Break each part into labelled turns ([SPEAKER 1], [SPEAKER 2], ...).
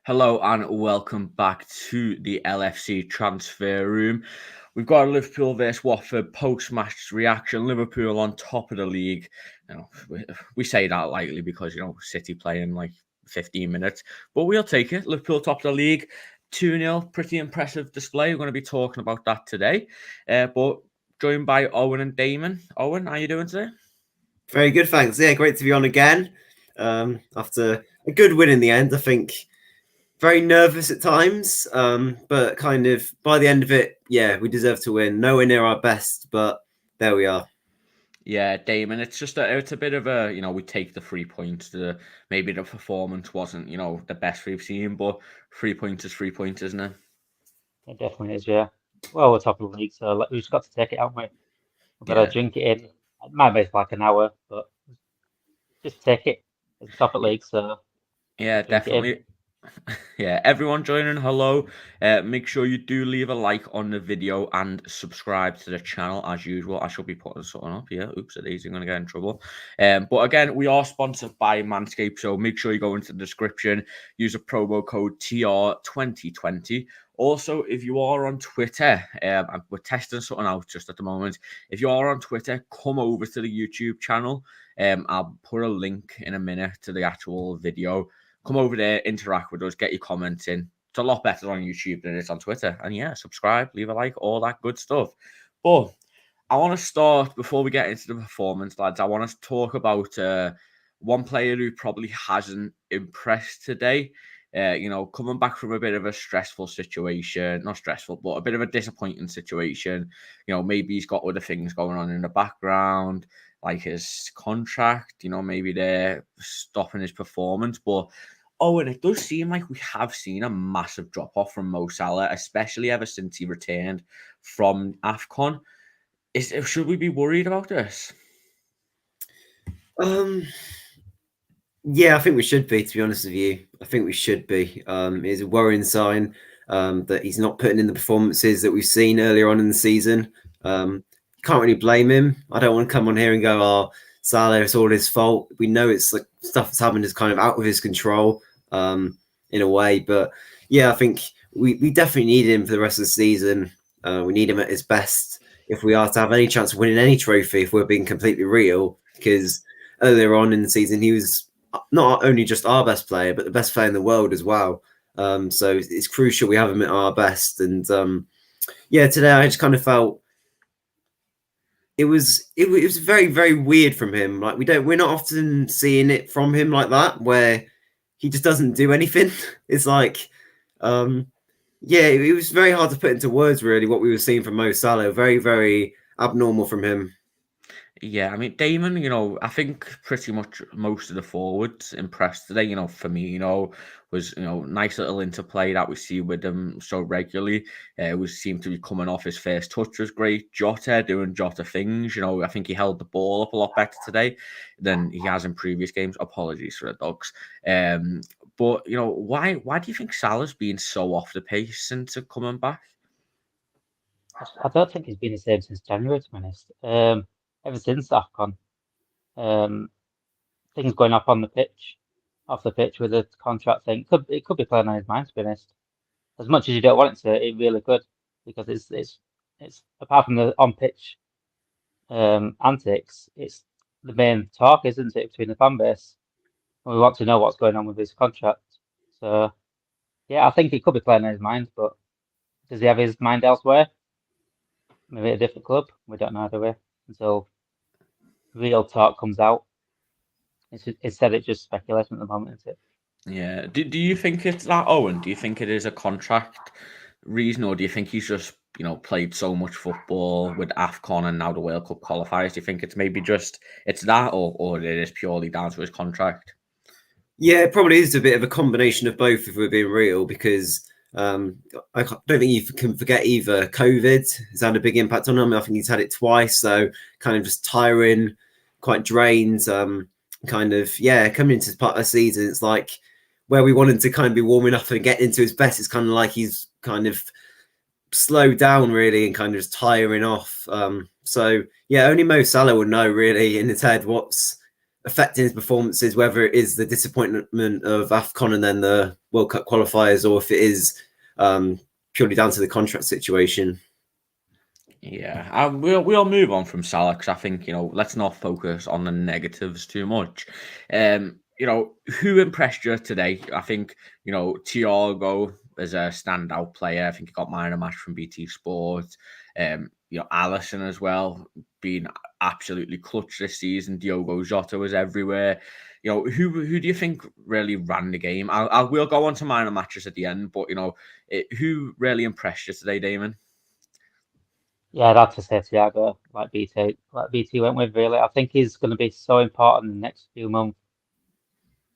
[SPEAKER 1] Hello and welcome back to the LFC transfer room. We've got a Liverpool vs Watford post-match reaction. Liverpool on top of the league. We say that lightly because City play in like 15 minutes, but we'll take it. Liverpool top of the league, 2-0, pretty impressive display. We're going to be talking about that today. But joined by Owen and Damon. Owen, how you doing today?
[SPEAKER 2] Very good, thanks. Yeah, great to be on again. After a good win in the end, I think. Very nervous at times, but kind of by the end of it, yeah, we deserve to win. Nowhere near our best, but there we are.
[SPEAKER 1] Yeah, Damon, it's a bit of a, we take the 3 points. Maybe the performance wasn't, the best we've seen, but 3 points is 3 points, isn't it?
[SPEAKER 3] It definitely is, yeah. Well, we're top of the league, so we've just got to take it, haven't we? We've got to drink it in. It might be like an hour, but just take it. It's top of the league, so
[SPEAKER 1] yeah, definitely. Yeah, everyone joining, hello. Make sure you do leave a like on the video and subscribe to the channel as usual. I should be putting something up here. Oops, it is. I'm going to get in trouble. But again, we are sponsored by Manscaped, so make sure you go into the description, use a promo code TR2020. Also, if you are on Twitter, we're testing something out just at the moment. If you are on Twitter, come over to the YouTube channel. I'll put a link in a minute to the actual video. Come over there, interact with us, get your comments in. It's a lot better on YouTube than it is on Twitter. And yeah, subscribe, leave a like, all that good stuff. But I want to start, before we get into the performance, lads, I want to talk about one player who probably hasn't impressed today. Coming back from a bit of a stressful situation, not stressful, but a bit of a disappointing situation. Maybe he's got other things going on in the background, like his contract, maybe they're stopping his performance. But and it does seem like we have seen a massive drop-off from Mo Salah, especially ever since he returned from AFCON. Should we be worried about this?
[SPEAKER 2] Yeah, I think we should be, to be honest with you. I think we should be. It's a worrying sign that he's not putting in the performances that we've seen earlier on in the season. Can't really blame him. I don't want to come on here and go, oh, Salah, it's all his fault. We know it's like stuff that's happened is kind of out of his control in a way. But yeah, I think we definitely need him for the rest of the season. We need him at his best if we are to have any chance of winning any trophy, if we're being completely real. Because earlier on in the season, he was not only just our best player, but the best player in the world as well. So it's crucial we have him at our best. And today I just kind of felt it was very, very weird from him. Like we're not often seeing it from him like that, where he just doesn't do anything. It's like, it was very hard to put into words really what we were seeing from Mo Salah. Very, very abnormal from him.
[SPEAKER 1] Yeah, I mean, Damon, I think pretty much most of the forwards impressed today. Firmino was, nice little interplay that we see with him so regularly. Seemed to be coming off his first touch was great. Jota doing Jota things. I think he held the ball up a lot better today than he has in previous games. Apologies for the dogs. But, why do you think Salah's been so off the pace since coming back?
[SPEAKER 3] I don't think he's been the same since January, to be honest. Ever since AFCON, things going off the pitch with the contract thing. It could be playing on his mind, to be honest. As much as you don't want it to, it really could, because it's apart from the on pitch antics, it's the main talk, isn't it, between the fan base? And we want to know what's going on with his contract. So yeah, I think he could be playing on his mind, but does he have his mind elsewhere? Maybe at a different club. We don't know either way until real talk comes out. Instead, it's just speculation at the moment, isn't it?
[SPEAKER 1] Yeah. Do you think it's that, Owen? Do you think it is a contract reason, or do you think he's just, played so much football with AFCON and now the World Cup qualifiers? Do you think it's maybe just it's that, or it is purely down to his contract?
[SPEAKER 2] Yeah, it probably is a bit of a combination of both, if we're being real, because I don't think you can forget either. COVID has had a big impact on him. I think he's had it twice, so kind of just tiring, quite drained. Coming into part of the season, it's like where we want him to kind of be warming up and get into his best. It's kind of like he's kind of slowed down really and kind of just tiring off. So yeah, only Mo Salah would know really in his head what's affecting his performances, whether it is the disappointment of AFCON and then the World Cup qualifiers, or if it is purely down to the contract situation.
[SPEAKER 1] Yeah, we'll move on from Salah because I think, let's not focus on the negatives too much. Who impressed you today? I think, Thiago is a standout player. I think he got man of the match from BT Sport. Alisson as well, being absolutely clutch this season. Diogo Jota was everywhere. Who do you think really ran the game? We'll go on to minor matches at the end, but who really impressed you today, Damon?
[SPEAKER 3] Yeah, I'd have to say Thiago, like BT went with, really. I think he's going to be so important in the next few months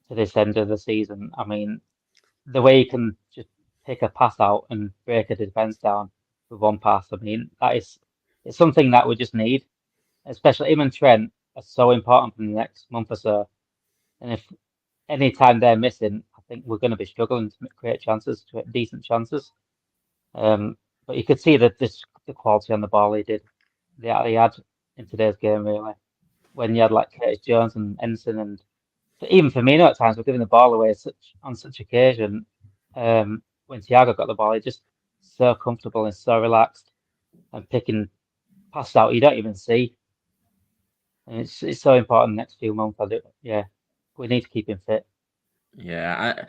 [SPEAKER 3] to this end of the season. I mean, the way he can just pick a pass out and break a defense down with one pass, I mean, it's something that we just need, especially him and Trent are so important for the next month or so. And if any time they're missing, I think we're going to be struggling to create decent chances. But you could see that the quality on the ball he had in today's game, really. When you had like Curtis Jones and Ensign, and even Firmino at times were giving the ball away on such occasion. When Thiago got the ball, he just so comfortable and so relaxed and picking passes out you don't even see. And it's so important next few months. We need to keep him fit.
[SPEAKER 1] Yeah,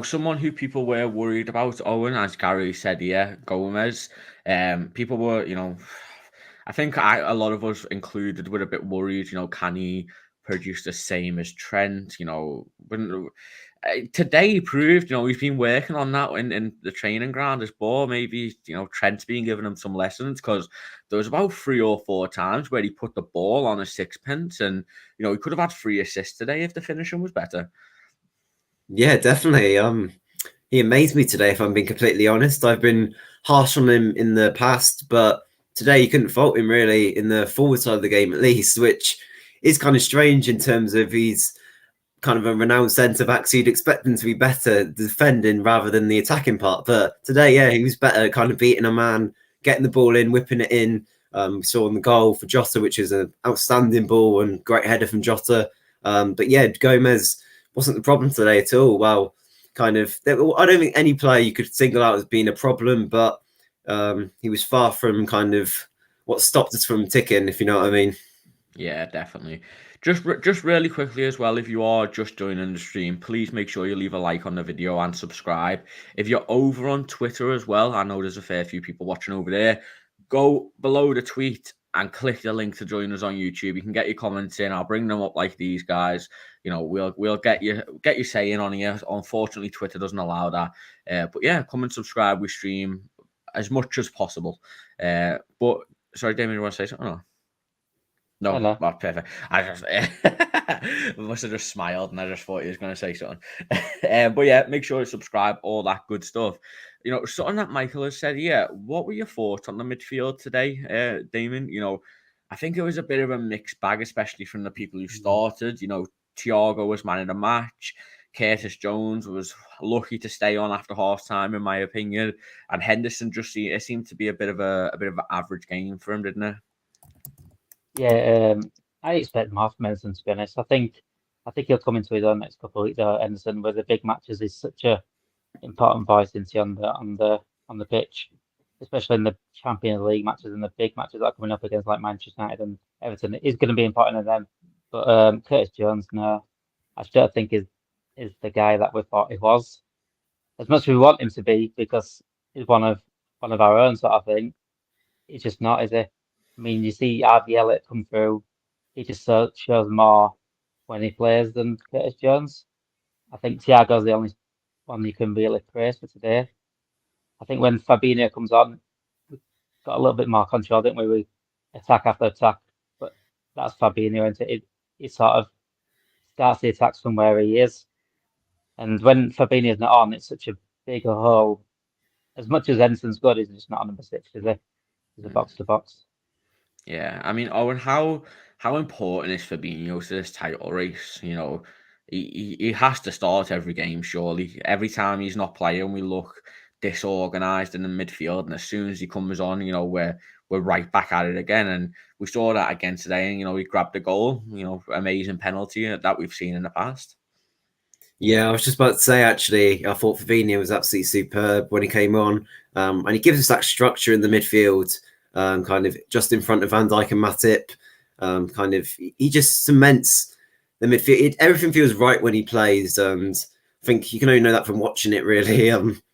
[SPEAKER 1] someone who people were worried about, Owen, as Gary said here, Gomez. People were, I think a lot of us included were a bit worried. Can he produce the same as Trent? Today he proved, he's been working on that in the training ground as well. Maybe Trent's been giving him some lessons, because there was about 3 or 4 times where he put the ball on a sixpence, and he could have had 3 assists today if the finishing was better.
[SPEAKER 2] Yeah, definitely. He amazed me today, if I'm being completely honest. I've been harsh on him in the past, but today you couldn't fault him really in the forward side of the game, at least, which is kind of strange in terms of he's kind of a renowned centre back, so you'd expect him to be better defending rather than the attacking part. But today, yeah, he was better, kind of beating a man, getting the ball in, whipping it in. We saw on the goal for Jota, which is an outstanding ball and great header from Jota. But yeah, Gomez wasn't the problem today at all. Well, I don't think any player you could single out as being a problem, but he was far from kind of what stopped us from ticking, if you know what I mean.
[SPEAKER 1] Yeah, definitely. Just really quickly as well, if you are just joining the stream, please make sure you leave a like on the video and subscribe. If you're over on Twitter as well, I know there's a fair few people watching over there, go below the tweet and click the link to join us on YouTube. You can get your comments in. I'll bring them up like these guys. We'll get you saying on here. Unfortunately, Twitter doesn't allow that. But yeah, come and subscribe. We stream as much as possible. But sorry, Damien, you want to say something? Oh. No, perfect. I must have just smiled and I just thought he was going to say something. But yeah, make sure you subscribe, all that good stuff. Something that Michael has said here. What were your thoughts on the midfield today, Damon? I think it was a bit of a mixed bag, especially from the people who started. Thiago was man of the match. Curtis Jones was lucky to stay on after half time, in my opinion. And Henderson it seemed to be a bit of an average game for him, didn't it?
[SPEAKER 3] Yeah, I expect more from Henderson, to be honest. I think he'll come into his own next couple of weeks. Henderson, with the big matches, is such a important voice on the pitch, especially in the Champions League matches and the big matches that are coming up against like Manchester United and Everton. It is going to be important in them. But Curtis Jones, no, I still think is the guy that we thought he was. As much as we want him to be, because he's one of our own sort of thing, it's just not, is he? I mean, you see Harvey Elliott come through. He just shows more when he plays than Curtis Jones. I think Thiago's the only one you can really praise for today. I think when Fabinho comes on, we got a little bit more control, didn't we? We attack after attack, but that's Fabinho, and he sort of starts the attacks from where he is. And when Fabinho's not on, it's such a big hole. As much as Edison's good, he's just not on number 6, is he? He's a box to box.
[SPEAKER 1] Yeah, I mean, Owen, how important is Fabinho to this title race? He has to start every game, surely. Every time he's not playing, we look disorganised in the midfield, and as soon as he comes on, we're right back at it again. And we saw that again today, and he grabbed the goal, amazing penalty that we've seen in the past.
[SPEAKER 2] Yeah, I was just about to say, actually, I thought Fabinho was absolutely superb when he came on. And he gives us that structure in the midfield, kind of just in front of Van Dijk and Matip. He just cements the midfield. Everything feels right when he plays. And I think you can only know that from watching it, really.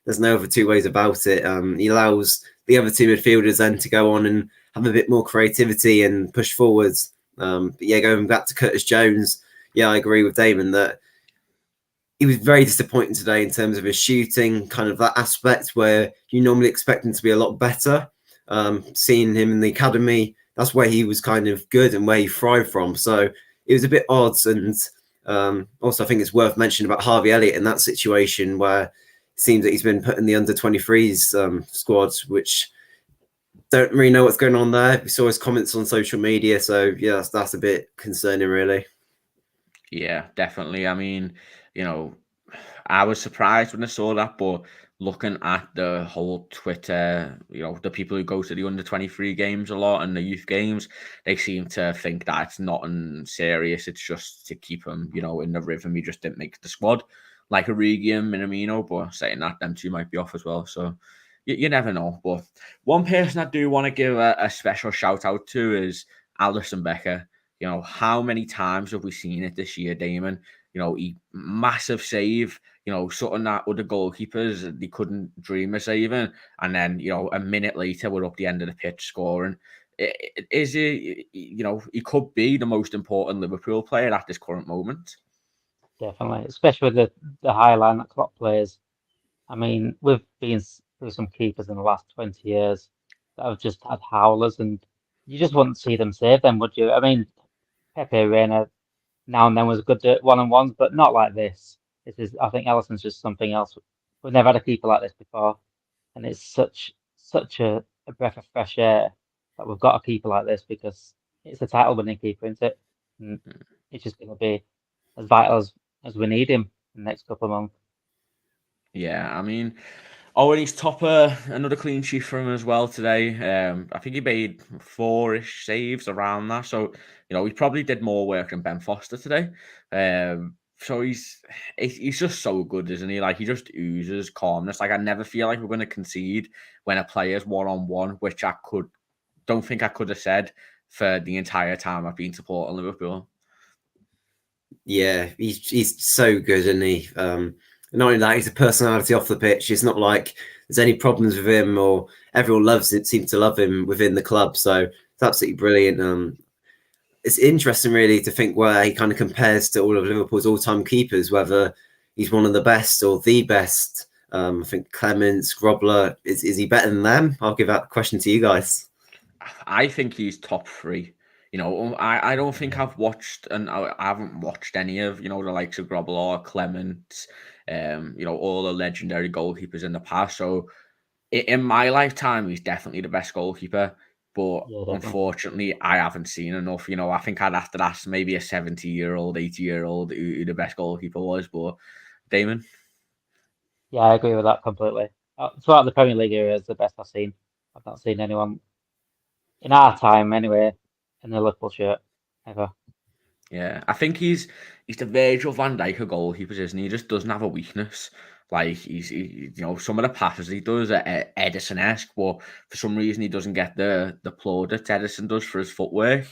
[SPEAKER 2] There's no other two ways about it. He allows the other two midfielders then to go on and have a bit more creativity and push forwards. But yeah, going back to Curtis Jones, yeah, I agree with Damon that he was very disappointing today in terms of his shooting, kind of that aspect where you normally expect him to be a lot better. Seeing him in the academy, that's where he was kind of good and where he thrived from. So it was a bit odd. And also, I think it's worth mentioning about Harvey Elliott in that situation where it seems that he's been put in the under-23s squad, which don't really know what's going on there. We saw his comments on social media. So yeah, that's a bit concerning, really.
[SPEAKER 1] Yeah, definitely. I mean, I was surprised when I saw that, but looking at the whole Twitter, the people who go to the under-23 games a lot and the youth games, they seem to think that it's nothing serious. It's just to keep him, in the rhythm. He just didn't make the squad, like Origi and Minamino, but saying that, them two might be off as well. So you never know. But one person I do want to give a special shout out to is Alisson Becker. How many times have we seen it this year, Damon? He massive save, something that other goalkeepers, they couldn't dream of saving. And then, a minute later, we're up the end of the pitch scoring. Is he, he could be the most important Liverpool player at this current moment.
[SPEAKER 3] Definitely, especially with the high line that Klopp plays. I mean, we've been through some keepers in the last 20 years that have just had howlers, and you just wouldn't see them save them, would you? I mean, Pepe Reina now and then was good at one-on-ones, but not like this. I think Alisson's just something else. We've never had a keeper like this before, and it's such a breath of fresh air that we've got a keeper like this because it's a title-winning keeper, isn't it? And it's just going to be as vital as we need him in the next couple of months.
[SPEAKER 1] Yeah, I mean, and he's topper, another clean sheet for him as well today. I think he made 4-ish saves around that. So, he probably did more work than Ben Foster today. So he's just so good, isn't he? Like, he just oozes calmness. Like, I never feel like we're going to concede when a player's one-on-one, which don't think I could have said for the entire time I've been supporting Liverpool.
[SPEAKER 2] Yeah, he's so good, isn't he? Not only that, he's a personality off the pitch. It's not like there's any problems with him or everyone seems to love him within the club. So it's absolutely brilliant. It's interesting, really, to think where he kind of compares to all of Liverpool's all-time keepers, whether he's one of the best or the best. I think Clements, Grobler, is he better than them? I'll give that question to you guys.
[SPEAKER 1] I think he's top 3. I don't think I've watched, and I haven't watched any of, the likes of Grobler or Clement, all the legendary goalkeepers in the past. So in my lifetime, he's definitely the best goalkeeper. But unfortunately, I haven't seen enough. I think I'd have to ask maybe a 70-year-old, 80-year-old who the best goalkeeper was. But Damon?
[SPEAKER 3] Yeah, I agree with that completely. Throughout the Premier League era is the best I've seen. I've not seen anyone in our time anyway in the Liverpool shirt ever.
[SPEAKER 1] Yeah, I think he's the Virgil van Dijk of goalkeepers, isn't he? He just doesn't have a weakness. Like some of the passes he does are Edison-esque, but for some reason he doesn't get the plaudits Edison does for his footwork.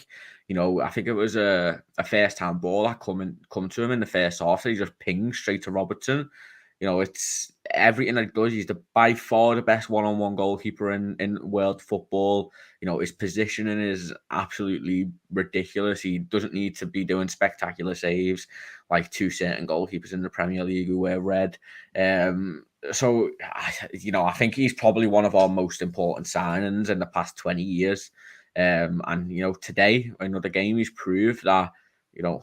[SPEAKER 1] I think it was a first-time ball that come to him in the first half, so he just pinged straight to Robertson. It's everything that he does. He's by far the best one-on-one goalkeeper in world football. His positioning is absolutely ridiculous. He doesn't need to be doing spectacular saves like two certain goalkeepers in the Premier League who wear red. So, I think he's probably one of our most important signings in the past 20 years. And, today, another game, he's proved that,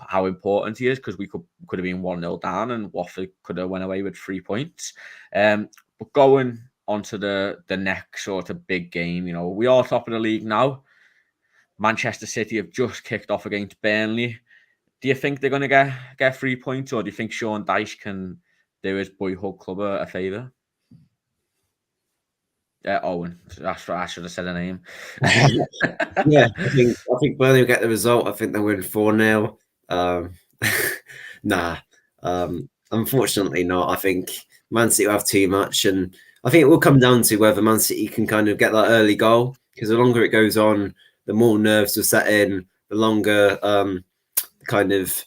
[SPEAKER 1] how important he is, because we could have been 1-0 down and Watford could have went away with 3 points. But going on to the next sort of big game, we are top of the league now. Manchester City have just kicked off against Burnley. Do you think they're going to get 3 points, or do you think Sean Dyche can do his boyhood club a favour? Owen. That's right. I should have said a name.
[SPEAKER 2] Yeah, I think Burnley will get the result. I think they'll win 4-0. Nah, unfortunately not. I think Man City will have too much, and I think it will come down to whether Man City can kind of get that early goal. Because the longer it goes on, the more nerves will set in. The longer kind of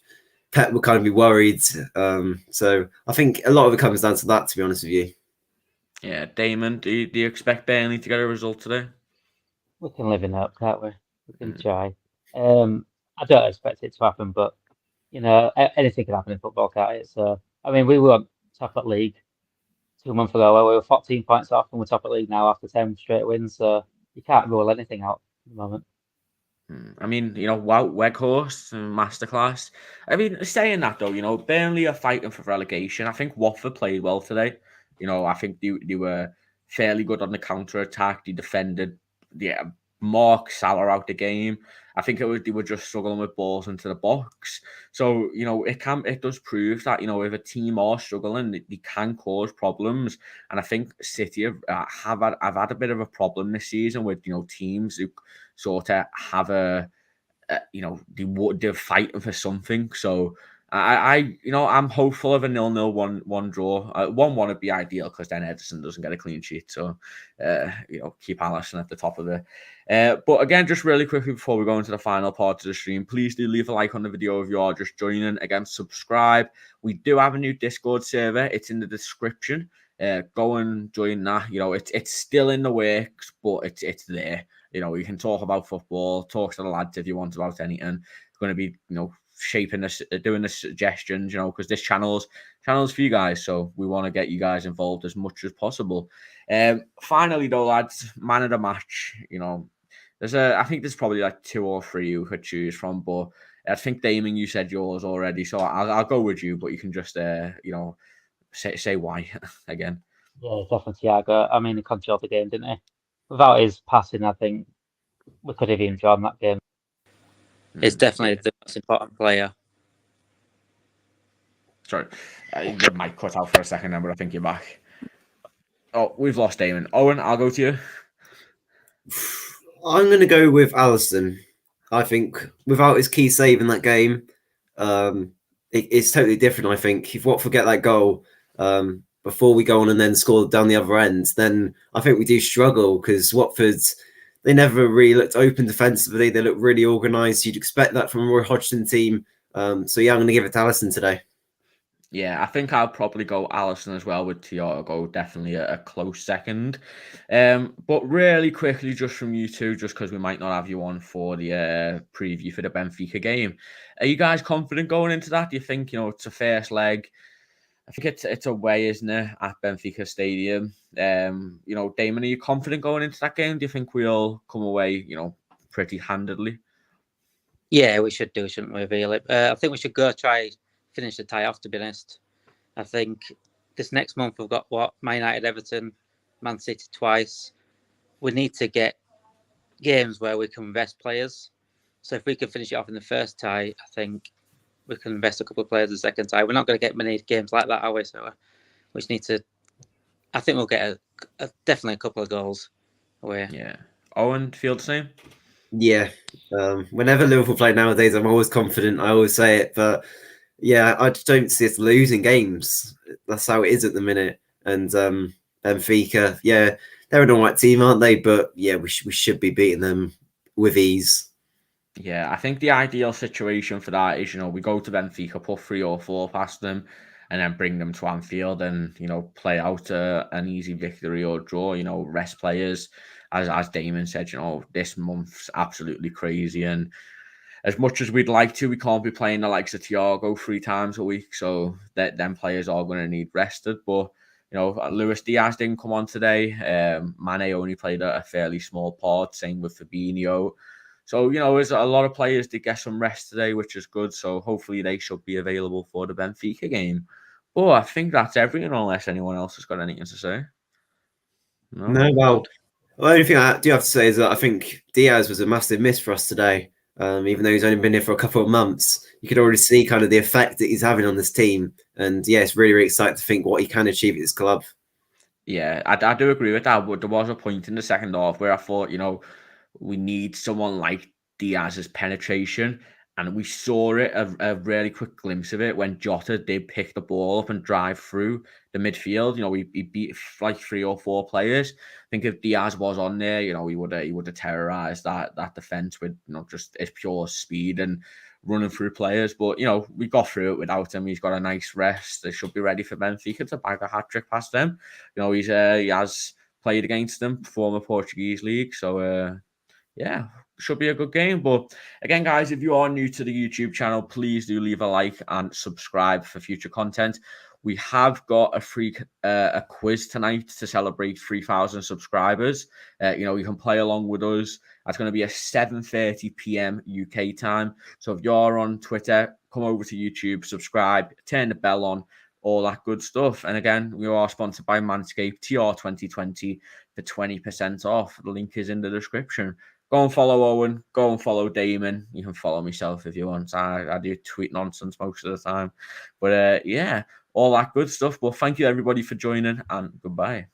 [SPEAKER 2] Pep will kind of be worried. So I think a lot of it comes down to that. To be honest with you.
[SPEAKER 1] Yeah, Damon, do you expect Burnley to get a result today?
[SPEAKER 3] We can live in hope, can't we? We can try. I don't expect it to happen, but anything can happen in football, can't it? So I mean, we were top of league 2 months ago, where we were 14 points off, and we're top of league now after 10 straight wins. So you can't rule anything out at the moment.
[SPEAKER 1] I mean, Wout Weghorst and masterclass. I mean, saying that though, Burnley are fighting for relegation. I think Watford played well today. I think they were fairly good on the counter attack. They defended. Mark Salah out the game. I think they were just struggling with balls into the box. So it does prove that if a team are struggling, they can cause problems. And I think City have had a bit of a problem this season with teams who sort of have they're fighting for something. So I'm hopeful of a 0-0 one draw. 1-1 would be ideal because then Edison doesn't get a clean sheet. So keep Allison at the top of it. But again, just really quickly before we go into the final part of the stream, please do leave a like on the video if you are just joining. Again, subscribe. We do have a new Discord server. It's in the description. Go and join that. It's still in the works, but it's there. You can talk about football, talk to the lads if you want about anything. It's going to be, shaping this, doing the suggestions, because this channel's for you guys. So we want to get you guys involved as much as possible. Finally, though, lads, man of the match. I think there's probably like 2 or 3 you could choose from, but I think Damon, you said yours already, so I'll go with you. But you can just say why again.
[SPEAKER 3] Yeah, definitely Thiago. I mean, he controlled the game, didn't he? Without his passing, I think we could have even drawn that game.
[SPEAKER 4] He's definitely the most important player.
[SPEAKER 1] Sorry, the mic cut out for a second then, but I think you're back. Oh, we've lost Damon. Owen, I'll go to you.
[SPEAKER 2] I'm going to go with Alisson. I think without his key save in that game, it's totally different. I think if Watford get that goal before we go on and then score down the other end, then I think we do struggle because Watford's, they never really looked open defensively. They look really organised. You'd expect that from a Roy Hodgson team. So yeah, I'm going to give it to Alisson today.
[SPEAKER 1] Yeah, I think I'll probably go Alisson as well with Thiago. Definitely a close second. But really quickly, just from you two, just because we might not have you on for the preview for the Benfica game. Are you guys confident going into that? Do you think, it's a first leg? I think it's away, isn't it, at Benfica Stadium? Damon, are you confident going into that game? Do you think we'll come away, pretty handedly?
[SPEAKER 4] Yeah, we should do, shouldn't we, really? I think we should go try finish the tie off, to be honest. I think this next month we've got Man United, Everton, Man City twice. We need to get games where we can invest players. So if we can finish it off in the first tie, I think we can invest a couple of players in the second tie. We're not going to get many games like that, are we? So we just need to. I think we'll get definitely a couple of goals away.
[SPEAKER 1] Yeah. Owen, feel the same?
[SPEAKER 2] Yeah. Whenever Liverpool play nowadays, I'm always confident. I always say it, but yeah, I just don't see us losing games. That's how it is at the minute. And Benfica, yeah, they're an all right team, aren't they? But yeah, we should be beating them with ease.
[SPEAKER 1] Yeah, I think the ideal situation for that is, we go to Benfica, put 3 or 4 past them, and then bring them to Anfield and, play out an easy victory or draw, rest players. As Damon said, this month's absolutely crazy. And as much as we'd like to, we can't be playing the likes of Thiago 3 times a week. So that them players are going to need rested. But, Luis Diaz didn't come on today. Mane only played a fairly small part. Same with Fabinho. So, there's a lot of players to get some rest today, which is good. So hopefully they should be available for the Benfica game. But I think that's everything, unless anyone else has got anything to say.
[SPEAKER 2] No, well, the only thing I do have to say is that I think Diaz was a massive miss for us today. Even though he's only been here for a couple of months, you could already see kind of the effect that he's having on this team. And yeah, it's really, really exciting to think what he can achieve at this club.
[SPEAKER 1] Yeah, I do agree with that. But there was a point in the second half where I thought, we need someone like Diaz's penetration. And we saw it, a really quick glimpse of it when Jota did pick the ball up and drive through the midfield. He beat like 3 or 4 players. I think if Diaz was on there, he would have terrorized that defense with just his pure speed and running through players. But we got through it without him. He's got a nice rest. They should be ready for Benfica to bag a hat trick past them. He has played against them, former Portuguese league. So yeah, should be a good game. But again, guys, if you are new to the YouTube channel, please do leave a like and subscribe for future content. We have got a quiz tonight to celebrate 3,000 subscribers. You can play along with us. That's going to be at 7:30 p.m. UK time. So if you're on Twitter, come over to YouTube, subscribe, turn the bell on, all that good stuff. And again, we are sponsored by Manscaped TR 2020 for 20% off. The link is in the description. Go and follow Owen. Go and follow Damon. You can follow myself if you want. I do tweet nonsense most of the time. But yeah, all that good stuff. Well, thank you everybody for joining, and goodbye.